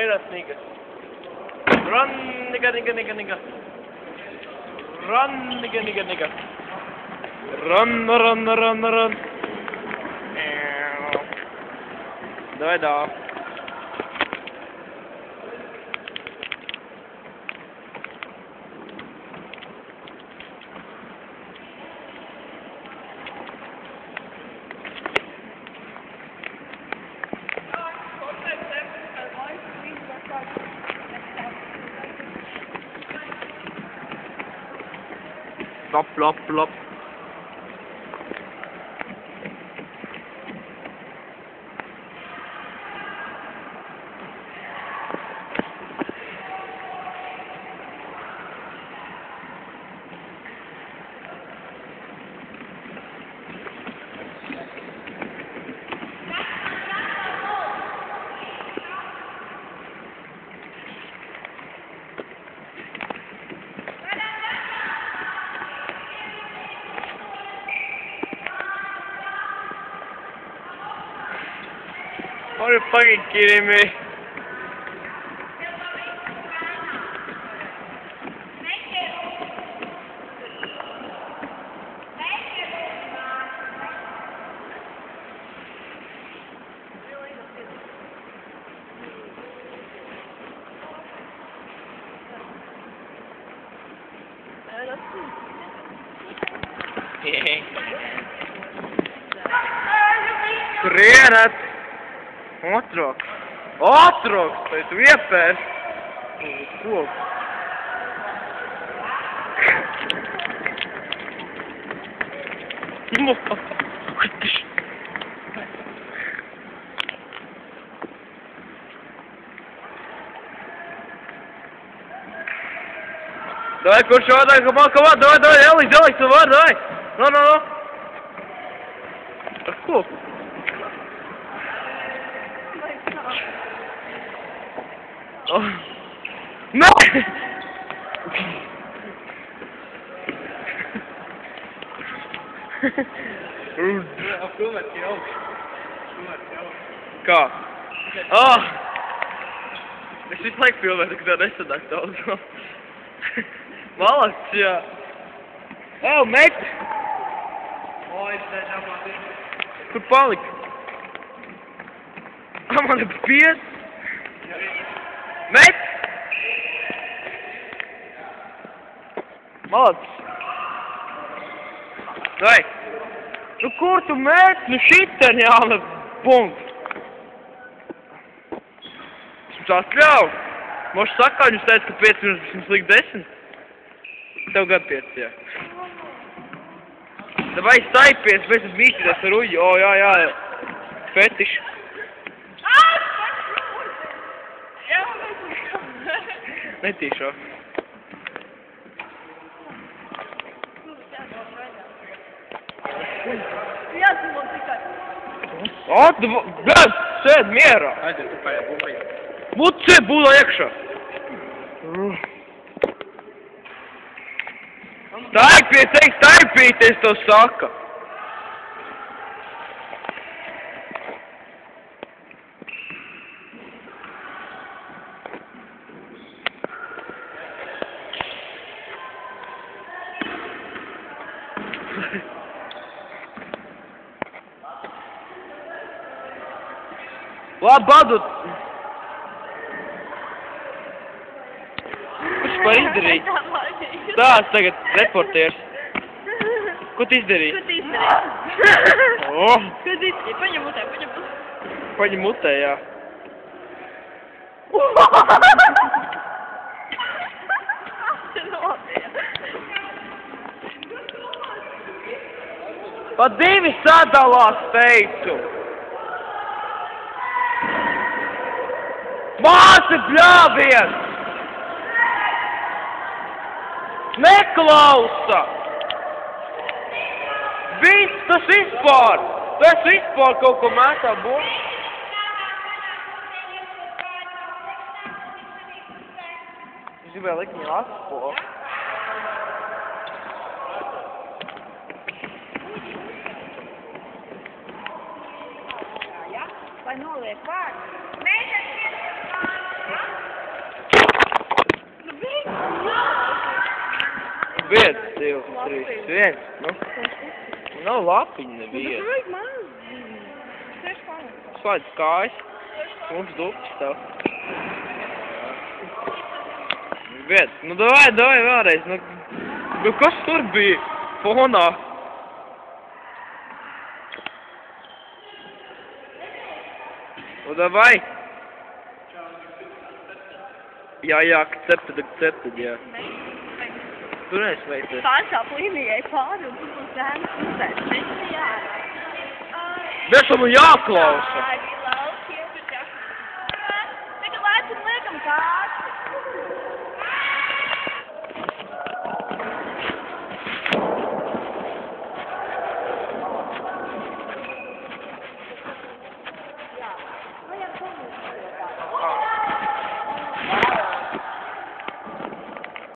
Eras, nigga. Run, nigga, nigga, nigga, nigga. Run, nigga, nigga, nigga. Run, run, run, run. Давай, да. Flop, flop, flop. Are you fucking kidding me? Skrienat! Otroks! Otroks! Tai tu iepēs! Ko? Давай, kurš vadāj, come on, давай, Elix, tu vari, давай! No! Ar ko? Oh. No! Kā? Oh! Es visu laiku filmēju, ka tā nesanāk daudz. Malacis, jā. Oh, mate! Kur palika? Man ir pies! Mate! Malacis! Vai! Nu kur tu mēt? Nu šiten jāmet punktu! Es mums atļauju! Moši sakāņus teica, ka 5 minūtes mums liek 10. Tev gadu 5, jā. Davai staipies, mēs esam mītīties ar uļu. O, jā. Fetiši. Netīšo. Gad, sēd mierā. Aiziet, tu paiet, būlai. Muce, būlā iekšā. Staipīties, to saka. Labi, badut! Kurš par izdarīt? Tās tagad reportieris. Ko tu izdarīji? Ko tu izdarīji? Oh! Ko tu izdarīji? Paņem mutē. Paņem mutē, jā. Pa 2 sadalās, teicu! Māsi bļāviens! Neklausa! Viss tas vispār! Tas vispār kaut ko mētā būs! Es gribēju likt viņu atspolu. Lai noliek vārdu. 1, 2, 3, 1. Nu, nav lapiņa Nu, nebija. tas vajag maz. Tieši pārāk. Slēdz kājas. Mums dupčs tev. 1. Nu, davai vēlreiz. Nu, kas tur bija? Fonā. Nu, davai. Jā, akcepted, jā. Tur nesveicies. Pārsāp līnijai pāri un tur būs zēnas pusē. Viņš ir jārā. Bešam jāklausa.